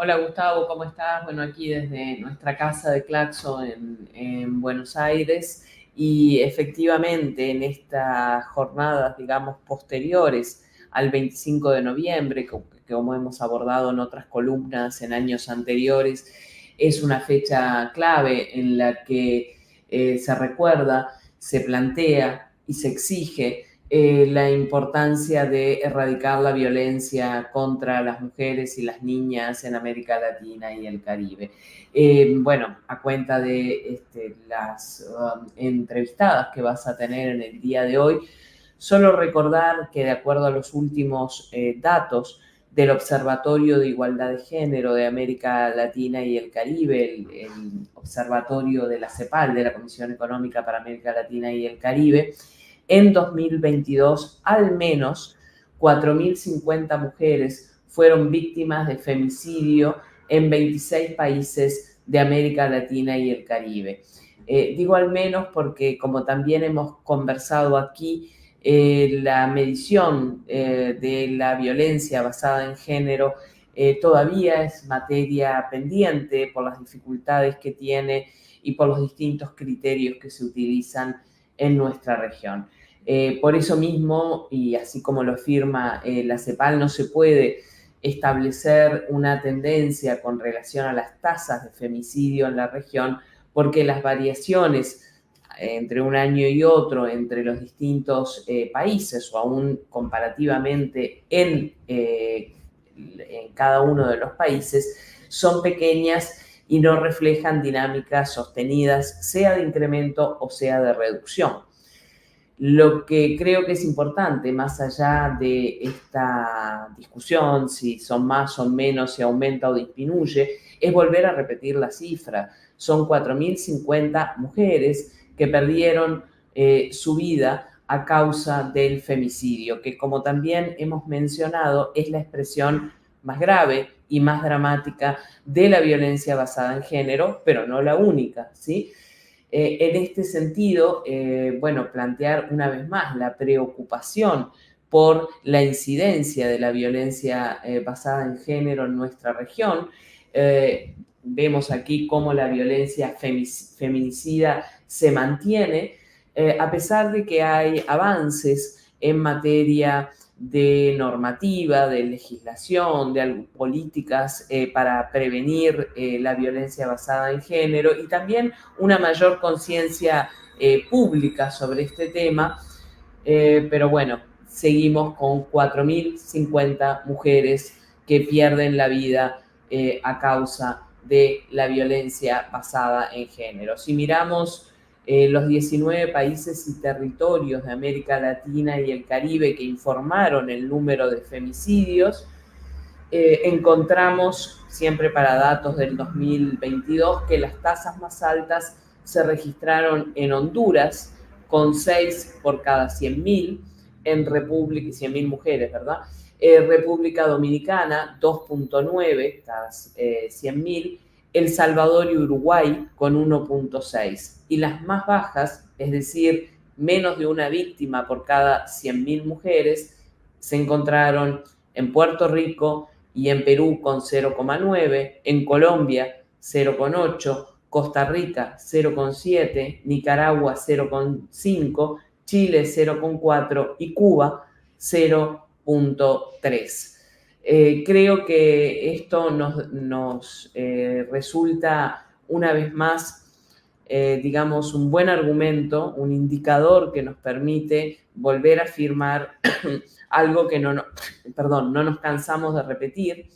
Hola Gustavo, ¿cómo estás? Bueno, aquí desde nuestra casa de Claxo en Buenos Aires y efectivamente en estas jornadas, digamos, posteriores al 25 de noviembre, que como hemos abordado en otras columnas en años anteriores, es una fecha clave en la que se recuerda, se plantea y se exige la importancia de erradicar la violencia contra las mujeres y las niñas en América Latina y el Caribe. Bueno, a cuenta de las entrevistadas que vas a tener en el día de hoy, solo recordar que de acuerdo a los últimos datos del Observatorio de Igualdad de Género de América Latina y el Caribe, el Observatorio de la CEPAL, de la Comisión Económica para América Latina y el Caribe, en 2022 al menos 4.050 mujeres fueron víctimas de femicidio en 26 países de América Latina y el Caribe. Digo al menos porque, como también hemos conversado aquí, la medición de la violencia basada en género todavía es materia pendiente por las dificultades que tiene y por los distintos criterios que se utilizan en nuestra región. Por eso mismo, y así como lo afirma la CEPAL, no se puede establecer una tendencia con relación a las tasas de femicidio en la región, porque las variaciones entre un año y otro, entre los distintos países o aún comparativamente en cada uno de los países, son pequeñas y no reflejan dinámicas sostenidas, sea de incremento o sea de reducción. Lo que creo que es importante, más allá de esta discusión, si son más, son menos, si aumenta o disminuye, es volver a repetir la cifra. Son 4.050 mujeres que perdieron su vida a causa del femicidio, que como también hemos mencionado es la expresión más grave y más dramática de la violencia basada en género, pero no la única, ¿sí? En este sentido, bueno, plantear una vez más la preocupación por la incidencia de la violencia basada en género en nuestra región. Vemos aquí cómo la violencia feminicida se mantiene, a pesar de que hay avances en materia de normativa, de legislación, de políticas para prevenir la violencia basada en género y también una mayor conciencia pública sobre este tema, pero bueno, seguimos con 4.050 mujeres que pierden la vida a causa de la violencia basada en género. Si miramos los 19 países y territorios de América Latina y el Caribe que informaron el número de femicidios, encontramos, siempre para datos del 2022, que las tasas más altas se registraron en Honduras, con 6 por cada 100.000, en República, 100.000 mujeres, ¿verdad? República Dominicana, 2.9 cada 100.000, El Salvador y Uruguay con 1.6. Y las más bajas, es decir, menos de una víctima por cada 100.000 mujeres, se encontraron en Puerto Rico y en Perú con 0,9, en Colombia 0,8, Costa Rica 0,7, Nicaragua 0,5, Chile 0,4 y Cuba 0,3. Creo que esto nos resulta una vez más, digamos, un buen argumento, un indicador que nos permite volver a afirmar algo que no nos cansamos de repetir,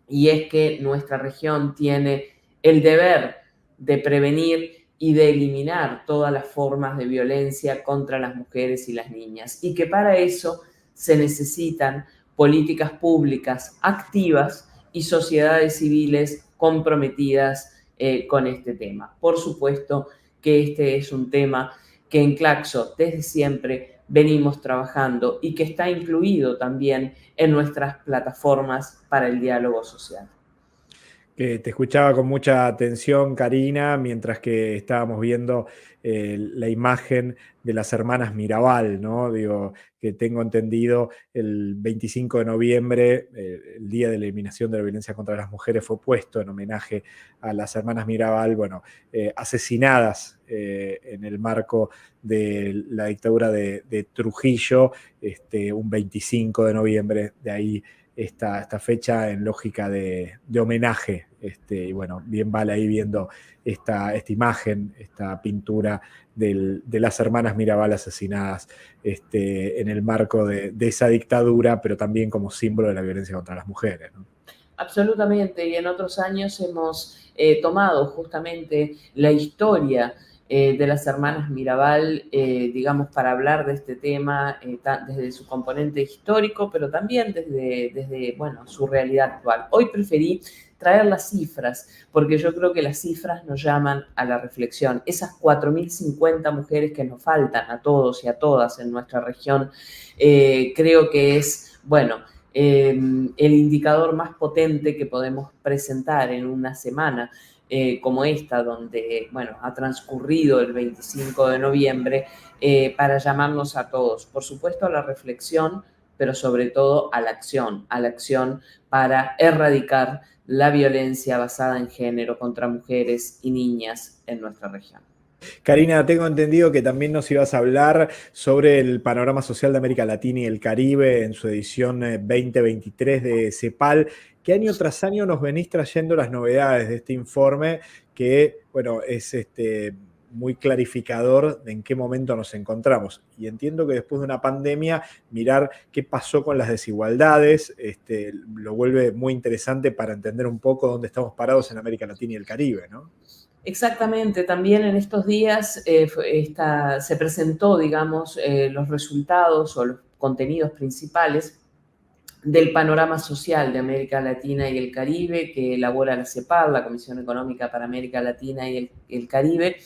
y es que nuestra región tiene el deber de prevenir y de eliminar todas las formas de violencia contra las mujeres y las niñas, y que para eso se necesitan políticas públicas activas y sociedades civiles comprometidas con este tema. Por supuesto que este es un tema que en Claxo desde siempre venimos trabajando y que está incluido también en nuestras plataformas para el diálogo social. Que te escuchaba con mucha atención, Karina, mientras que estábamos viendo la imagen de las hermanas Mirabal, ¿no? Digo, que tengo entendido, el 25 de noviembre, el día de la eliminación de la violencia contra las mujeres, fue puesto en homenaje a las hermanas Mirabal, bueno, asesinadas en el marco de la dictadura de Trujillo, un 25 de noviembre, de ahí esta fecha en lógica de homenaje. Y bueno, bien vale ahí viendo esta imagen, esta pintura de las hermanas Mirabal asesinadas en el marco de esa dictadura, pero también como símbolo de la violencia contra las mujeres, ¿no? Absolutamente, y en otros años hemos tomado justamente la historia de las hermanas Mirabal, digamos, para hablar de este tema desde su componente histórico, pero también desde, bueno, su realidad actual. Hoy preferí traer las cifras, porque yo creo que las cifras nos llaman a la reflexión. Esas 4.050 mujeres que nos faltan a todos y a todas en nuestra región, creo que es, bueno, el indicador más potente que podemos presentar en una semana como esta, donde, bueno, ha transcurrido el 25 de noviembre, para llamarnos a todos, por supuesto, a la reflexión, pero sobre todo a la acción para erradicar la violencia basada en género contra mujeres y niñas en nuestra región. Karina, tengo entendido que también nos ibas a hablar sobre el panorama social de América Latina y el Caribe en su edición 2023 de CEPAL, que año tras año nos venís trayendo las novedades de este informe, que, bueno, es muy clarificador de en qué momento nos encontramos. Y entiendo que después de una pandemia, mirar qué pasó con las desigualdades, lo vuelve muy interesante para entender un poco dónde estamos parados en América Latina y el Caribe, ¿no? Exactamente, también en estos días se presentó, digamos, los resultados o los contenidos principales del panorama social de América Latina y el Caribe que elabora la CEPAL, la Comisión Económica para América Latina y el Caribe.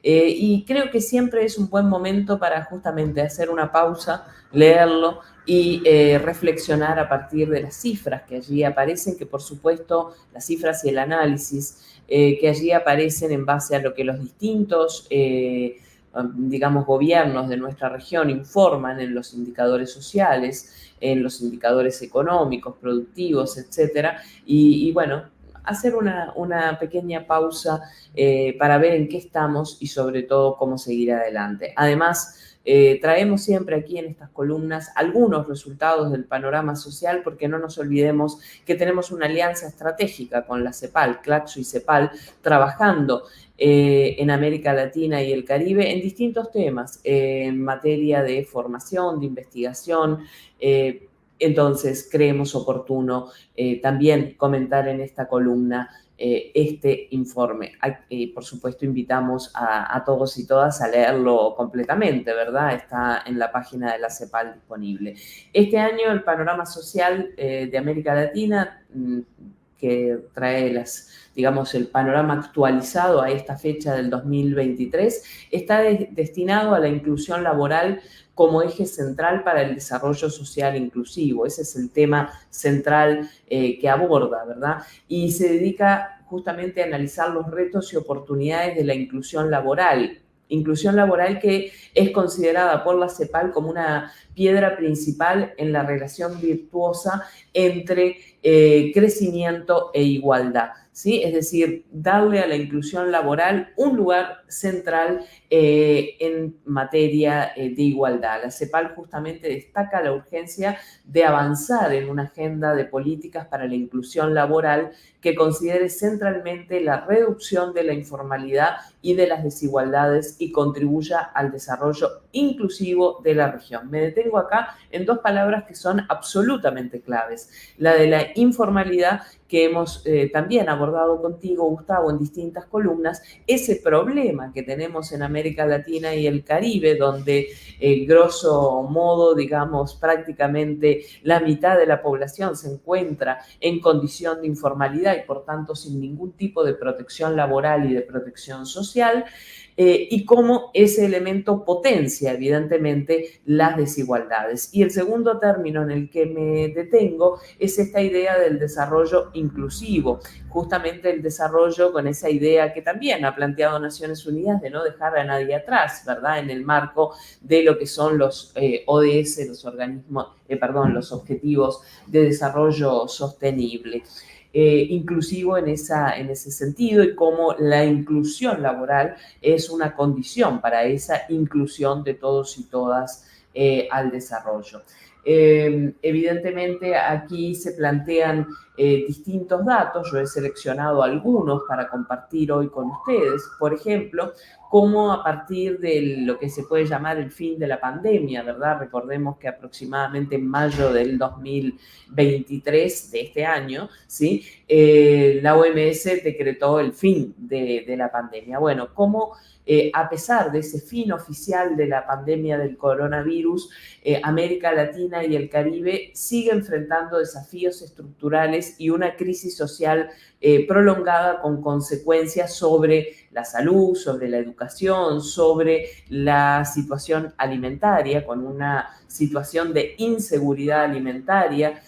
Y creo que siempre es un buen momento para justamente hacer una pausa, leerlo y reflexionar a partir de las cifras que allí aparecen, que por supuesto las cifras y el análisis que allí aparecen en base a lo que los distintos, digamos, gobiernos de nuestra región informan en los indicadores sociales, en los indicadores económicos, productivos, etcétera. Y bueno, hacer una pequeña pausa para ver en qué estamos y sobre todo cómo seguir adelante. Además, traemos siempre aquí en estas columnas algunos resultados del panorama social, porque no nos olvidemos que tenemos una alianza estratégica con la CEPAL, Claxo y CEPAL, trabajando en América Latina y el Caribe en distintos temas, en materia de formación, de investigación. Entonces, creemos oportuno también comentar en esta columna este informe. Por supuesto, invitamos a todos y todas a leerlo completamente, ¿verdad? Está en la página de la CEPAL disponible. Este año el panorama social de América Latina, que trae digamos, el panorama actualizado a esta fecha del 2023, está destinado a la inclusión laboral como eje central para el desarrollo social inclusivo. Ese es el tema central que aborda, ¿verdad? Y se dedica justamente a analizar los retos y oportunidades de la inclusión laboral que es considerada por la CEPAL como una piedra principal en la relación virtuosa entre crecimiento e igualdad, ¿sí? Es decir, darle a la inclusión laboral un lugar central en materia de igualdad. La CEPAL justamente destaca la urgencia de avanzar en una agenda de políticas para la inclusión laboral que considere centralmente la reducción de la informalidad y de las desigualdades y contribuya al desarrollo inclusivo de la región. Me detengo acá en dos palabras que son absolutamente claves. La de la informalidad, que hemos también abordado contigo, Gustavo, en distintas columnas, ese problema que tenemos en América Latina y el Caribe, donde grosso modo, digamos, prácticamente la mitad de la población se encuentra en condición de informalidad y por tanto sin ningún tipo de protección laboral y de protección social. y cómo ese elemento potencia, evidentemente, las desigualdades. Y el segundo término en el que me detengo es esta idea del desarrollo inclusivo, justamente el desarrollo con esa idea que también ha planteado Naciones Unidas de no dejar a nadie atrás, ¿verdad? En el marco de lo que son los ODS, los Objetivos de Desarrollo Sostenible. Inclusivo en ese sentido, y cómo la inclusión laboral es una condición para esa inclusión de todos y todas al desarrollo. Evidentemente aquí se plantean distintos datos, yo he seleccionado algunos para compartir hoy con ustedes. Por ejemplo, cómo a partir de lo que se puede llamar el fin de la pandemia, ¿verdad? Recordemos que aproximadamente en mayo del 2023 de este año, ¿sí? La OMS decretó el fin de la pandemia. Bueno, cómo a pesar de ese fin oficial de la pandemia del coronavirus, América Latina y el Caribe sigue enfrentando desafíos estructurales y una crisis social prolongada con consecuencias sobre la salud, sobre la educación, sobre la situación alimentaria, con una situación de inseguridad alimentaria,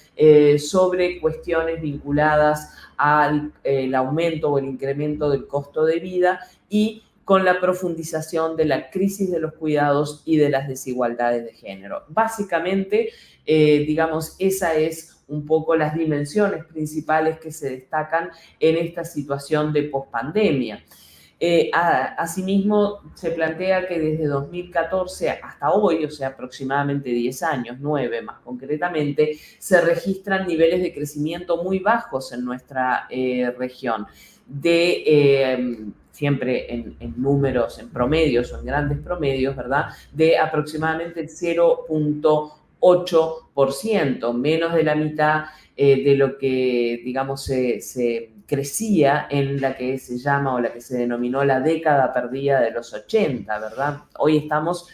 sobre cuestiones vinculadas al aumento o el incremento del costo de vida y con la profundización de la crisis de los cuidados y de las desigualdades de género. Básicamente, digamos, esa es un poco las dimensiones principales que se destacan en esta situación de pospandemia. Asimismo, se plantea que desde 2014 hasta hoy, o sea, aproximadamente 10 años, 9 más concretamente, se registran niveles de crecimiento muy bajos en nuestra región, siempre en números, en promedios o en grandes promedios, ¿verdad? De aproximadamente el 0,8%, menos de la mitad de lo que, digamos, se crecía en la que se llama o la que se denominó la década perdida de los 80, ¿verdad? Hoy estamos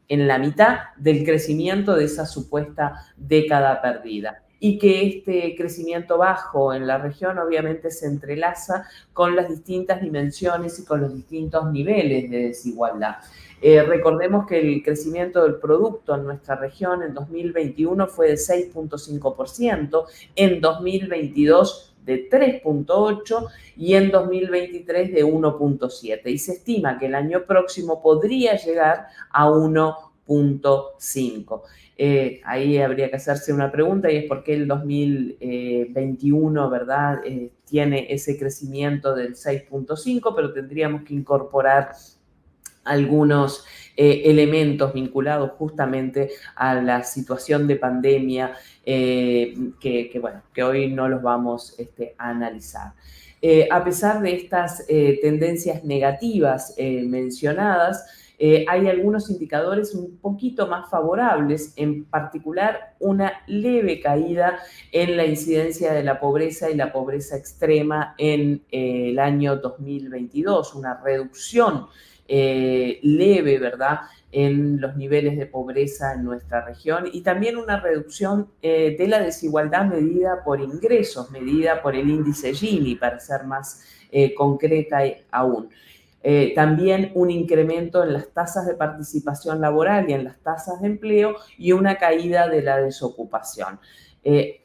en la mitad del crecimiento de esa supuesta década perdida. Y que este crecimiento bajo en la región obviamente se entrelaza con las distintas dimensiones y con los distintos niveles de desigualdad. Recordemos que el crecimiento del producto en nuestra región en 2021 fue de 6,5%, en 2022 de 3,8% y en 2023 de 1,7%. Y se estima que el año próximo podría llegar a 1,5%. Ahí habría que hacerse una pregunta, y es por qué el 2021, ¿verdad? Tiene ese crecimiento del 6,5%, pero tendríamos que incorporar algunos elementos vinculados justamente a la situación de pandemia que hoy no los vamos a analizar. A pesar de estas tendencias negativas mencionadas, hay algunos indicadores un poquito más favorables, en particular una leve caída en la incidencia de la pobreza y la pobreza extrema en el año 2022, una reducción leve, ¿verdad?, en los niveles de pobreza en nuestra región, y también una reducción de la desigualdad medida por ingresos, medida por el índice Gini, para ser más concreta aún. También un incremento en las tasas de participación laboral y en las tasas de empleo, y una caída de la desocupación.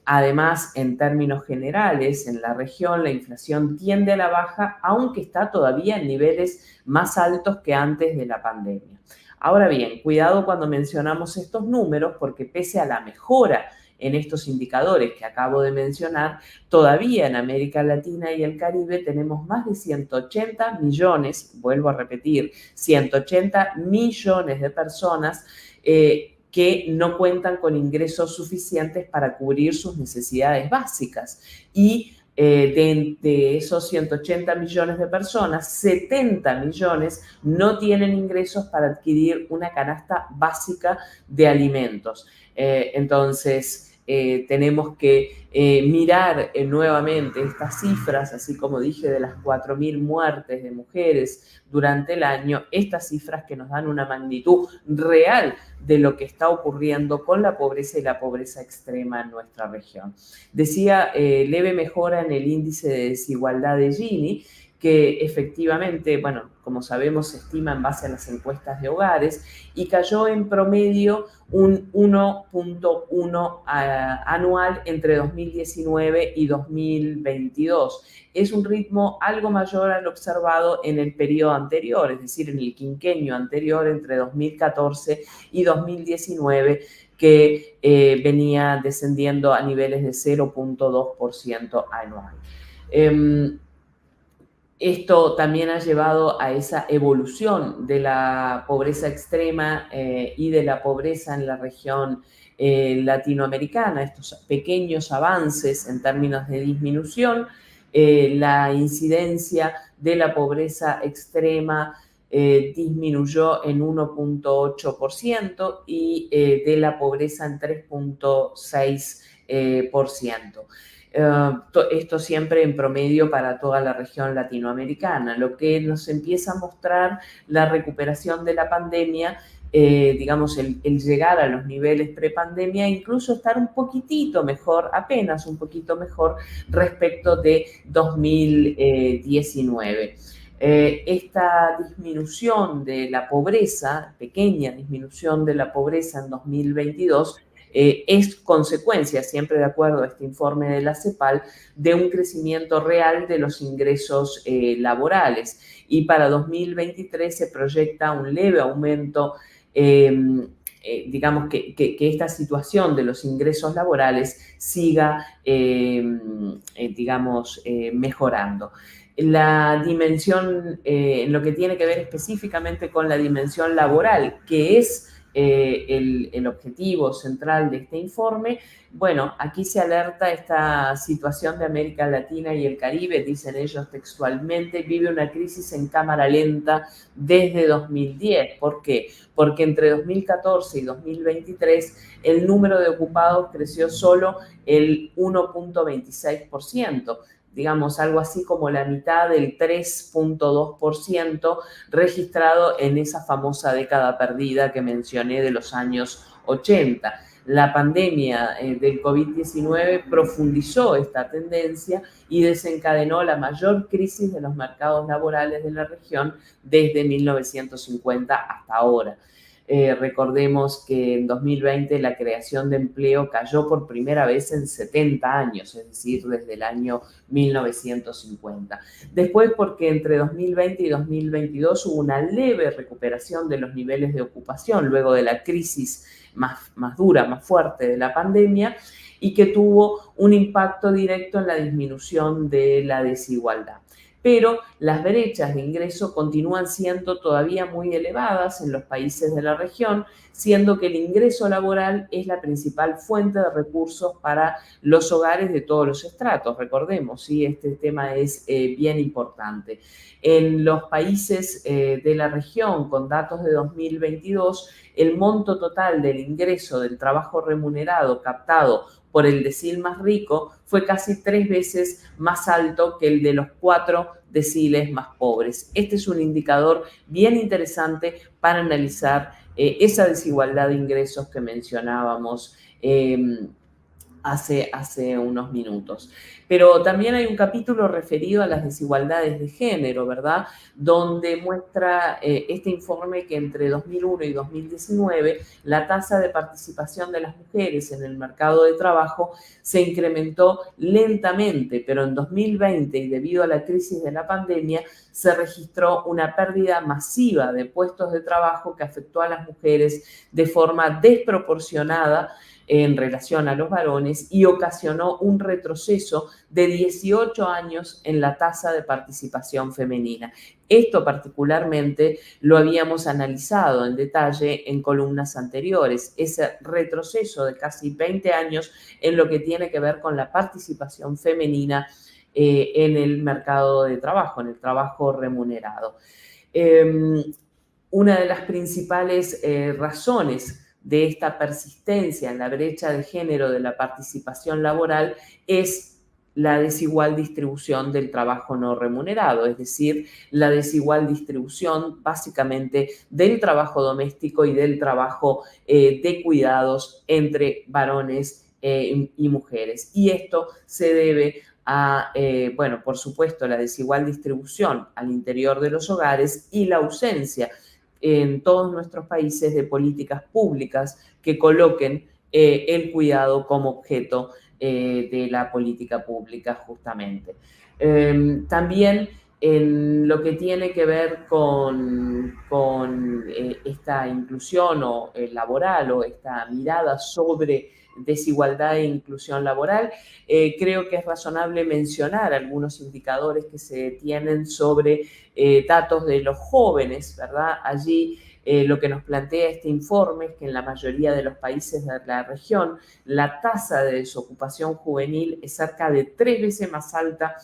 Además, en términos generales, en la región la inflación tiende a la baja, aunque está todavía en niveles más altos que antes de la pandemia. Ahora bien, cuidado cuando mencionamos estos números, porque pese a la mejora en estos indicadores que acabo de mencionar, todavía en América Latina y el Caribe tenemos más de 180 millones, vuelvo a repetir, 180 millones de personas que no cuentan con ingresos suficientes para cubrir sus necesidades básicas. Y de esos 180 millones de personas, 70 millones no tienen ingresos para adquirir una canasta básica de alimentos. Entonces, tenemos que mirar nuevamente estas cifras, así como dije, de las 4.000 muertes de mujeres durante el año, estas cifras que nos dan una magnitud real de lo que está ocurriendo con la pobreza y la pobreza extrema en nuestra región. Decía, leve mejora en el índice de desigualdad de Gini, que efectivamente, bueno, como sabemos, se estima en base a las encuestas de hogares, y cayó en promedio un 1.1 anual entre 2019 y 2022. Es un ritmo algo mayor al observado en el periodo anterior, es decir, en el quinquenio anterior entre 2014 y 2019, que venía descendiendo a niveles de 0.2% anual. Esto también ha llevado a esa evolución de la pobreza extrema y de la pobreza en la región latinoamericana, estos pequeños avances en términos de disminución, la incidencia de la pobreza extrema disminuyó en 1.8% y de la pobreza en 3.6%. Esto siempre en promedio para toda la región latinoamericana, lo que nos empieza a mostrar la recuperación de la pandemia, digamos, el llegar a los niveles prepandemia, incluso estar un poquitito mejor, apenas un poquito mejor respecto de 2019. Esta disminución de la pobreza, pequeña disminución de la pobreza en 2022, es consecuencia, siempre de acuerdo a este informe de la CEPAL, de un crecimiento real de los ingresos laborales. Y para 2023 se proyecta un leve aumento, digamos que esta situación de los ingresos laborales siga, digamos, mejorando. La dimensión, en lo que tiene que ver específicamente con la dimensión laboral, que es el objetivo central de este informe, bueno, aquí se alerta esta situación de América Latina y el Caribe, dicen ellos textualmente, vive una crisis en cámara lenta desde 2010. ¿Por qué? Porque entre 2014 y 2023 el número de ocupados creció solo el 1.26%. Digamos, algo así como la mitad del 3.2% registrado en esa famosa década perdida que mencioné de los años 80. La pandemia del COVID-19 profundizó esta tendencia y desencadenó la mayor crisis de los mercados laborales de la región desde 1950 hasta ahora. Recordemos que en 2020 la creación de empleo cayó por primera vez en 70 años, es decir, desde el año 1950. Después, porque entre 2020 y 2022 hubo una leve recuperación de los niveles de ocupación luego de la crisis más dura, más fuerte de la pandemia, y que tuvo un impacto directo en la disminución de la desigualdad. Pero las brechas de ingreso continúan siendo todavía muy elevadas en los países de la región, siendo que el ingreso laboral es la principal fuente de recursos para los hogares de todos los estratos. Recordemos, ¿sí? Este tema es bien importante. En los países de la región, con datos de 2022, el monto total del ingreso del trabajo remunerado captado por el decil más rico fue casi 3 veces más alto que el de los 4 deciles más pobres. Este es un indicador bien interesante para analizar esa desigualdad de ingresos que mencionábamos hace unos minutos. Pero también hay un capítulo referido a las desigualdades de género, ¿verdad? Donde muestra este informe que entre 2001 y 2019 la tasa de participación de las mujeres en el mercado de trabajo se incrementó lentamente, pero en 2020 y debido a la crisis de la pandemia se registró una pérdida masiva de puestos de trabajo que afectó a las mujeres de forma desproporcionada en relación a los varones y ocasionó un retroceso de 18 años en la tasa de participación femenina. Esto particularmente lo habíamos analizado en detalle en columnas anteriores, ese retroceso de casi 20 años en lo que tiene que ver con la participación femenina en el mercado de trabajo, en el trabajo remunerado. Una de las principales razones de esta persistencia en la brecha de género de la participación laboral es la desigual distribución del trabajo no remunerado, es decir, la desigual distribución básicamente del trabajo doméstico y del trabajo de cuidados entre varones y mujeres. Y esto se debe a, bueno, por supuesto, la desigual distribución al interior de los hogares y la ausencia en todos nuestros países de políticas públicas que coloquen el cuidado como objeto de la política pública justamente. También en lo que tiene que ver con esta inclusión laboral o esta mirada sobre desigualdad e inclusión laboral, creo que es razonable mencionar algunos indicadores que se tienen sobre datos de los jóvenes, ¿verdad? Allí lo que nos plantea este informe es que en la mayoría de los países de la región la tasa de desocupación juvenil es cerca de 3 veces más alta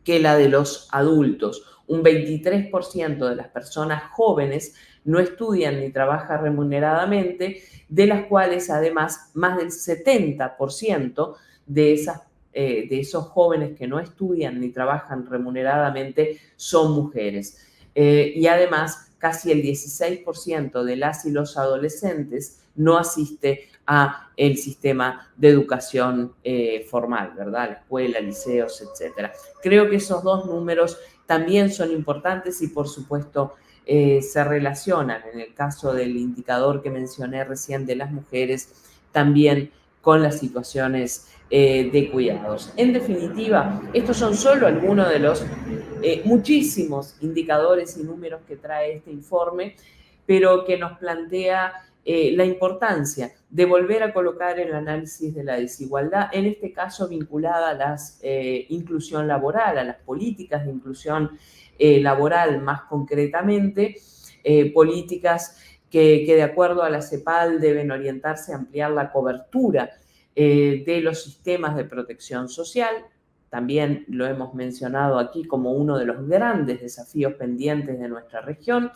que la de los adultos. Un 23% de las personas jóvenes no estudian ni trabajan remuneradamente, de las cuales además más del 70% de esos jóvenes que no estudian ni trabajan remuneradamente son mujeres. Y además, casi el 16% de las y los adolescentes no asiste a el sistema de educación formal, ¿verdad? La escuela, liceos, etcétera. Creo que esos dos números también son importantes y, por supuesto, se relacionan, en el caso del indicador que mencioné recién de las mujeres, también con las situaciones de cuidados. En definitiva, estos son solo algunos de los muchísimos indicadores y números que trae este informe, pero que nos plantea la importancia de volver a colocar el análisis de la desigualdad, en este caso vinculada a la inclusión laboral, a las políticas de inclusión laboral más concretamente, políticas que de acuerdo a la CEPAL deben orientarse a ampliar la cobertura de los sistemas de protección social. También lo hemos mencionado aquí como uno de los grandes desafíos pendientes de nuestra región.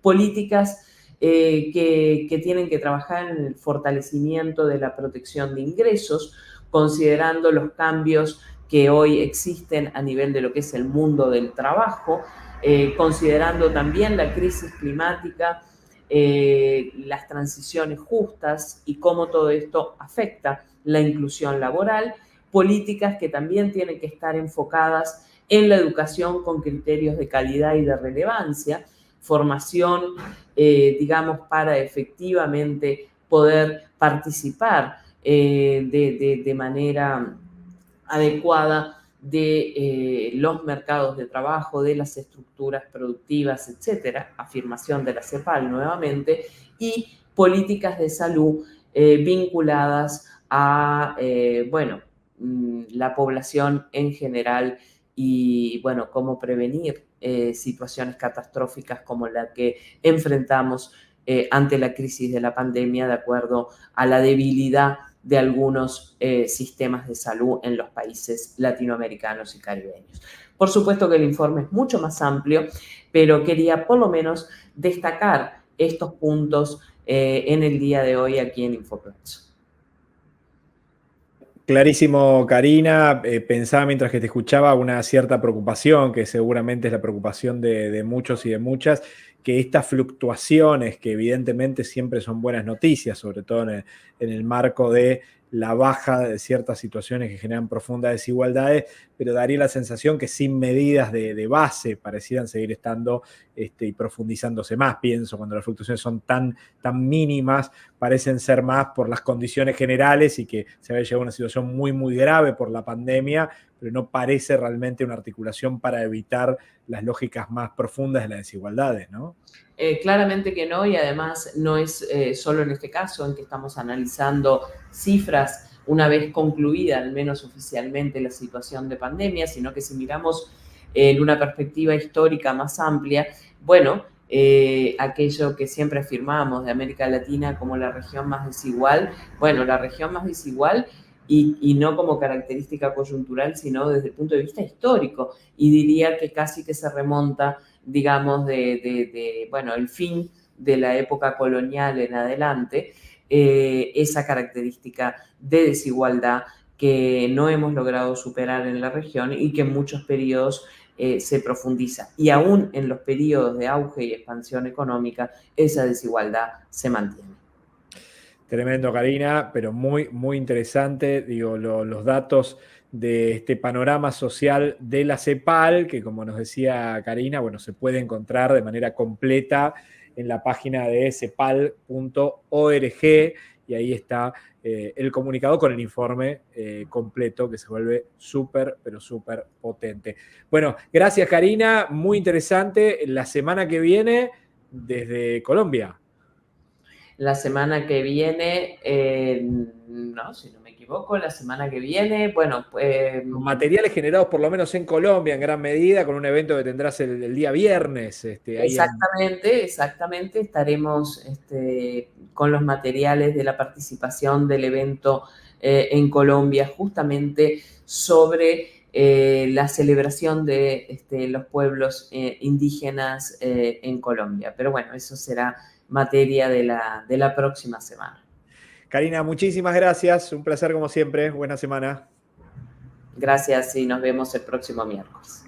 Políticas que tienen que trabajar en el fortalecimiento de la protección de ingresos, considerando los cambios que hoy existen a nivel de lo que es el mundo del trabajo, considerando también la crisis climática, las transiciones justas y cómo todo esto afecta la inclusión laboral, políticas que también tienen que estar enfocadas en la educación con criterios de calidad y de relevancia, formación, digamos, para efectivamente poder participar de manera adecuada de los mercados de trabajo, de las estructuras productivas, etcétera, afirmación de la CEPAL nuevamente, y políticas de salud vinculadas a, bueno, la población en general y, bueno, cómo prevenir situaciones catastróficas como la que enfrentamos ante la crisis de la pandemia, de acuerdo a la debilidad de algunos sistemas de salud en los países latinoamericanos y caribeños. Por supuesto que el informe es mucho más amplio, pero quería por lo menos destacar estos puntos en el día de hoy aquí en InfoPlaxo. Clarísimo, Karina. Pensaba mientras que te escuchaba una cierta preocupación, que seguramente es la preocupación de muchos y de muchas, que estas fluctuaciones, que evidentemente siempre son buenas noticias, sobre todo en el marco de la baja de ciertas situaciones que generan profundas desigualdades, pero daría la sensación que sin medidas de base parecieran seguir estando y profundizándose más. Pienso, cuando las fluctuaciones son tan mínimas, parecen ser más por las condiciones generales y que se había llegado a una situación muy, muy grave por la pandemia, pero no parece realmente una articulación para evitar las lógicas más profundas de las desigualdades, ¿no? Claramente que no, y además no es solo en este caso en que estamos analizando cifras una vez concluida, al menos oficialmente, la situación de pandemia, sino que si miramos en una perspectiva histórica más amplia, bueno, aquello que siempre afirmamos de América Latina como la región más desigual, bueno, la región más desigual y no como característica coyuntural, sino desde el punto de vista histórico, y diría que casi que se remonta, digamos, bueno, el fin de la época colonial en adelante, esa característica de desigualdad que no hemos logrado superar en la región y que en muchos periodos se profundiza. Y aún en los periodos de auge y expansión económica, esa desigualdad se mantiene. Tremendo, Karina, pero muy, muy interesante. Digo, los datos de este panorama social de la CEPAL, que como nos decía Karina, bueno, se puede encontrar de manera completa en la página de cepal.org y ahí está el comunicado con el informe completo que se vuelve súper, pero súper potente. Bueno, gracias, Karina, muy interesante. La semana que viene desde Colombia. La semana que viene, no, si no me equivoco, la semana que viene, bueno, Con materiales generados por lo menos en Colombia en gran medida, con un evento que tendrás el día viernes. Ahí exactamente, estaremos con los materiales de la participación del evento en Colombia, justamente sobre la celebración de los pueblos indígenas en Colombia. Pero bueno, eso será materia de la próxima semana. Karina, muchísimas gracias. Un placer como siempre. Buena semana. Gracias y nos vemos el próximo miércoles.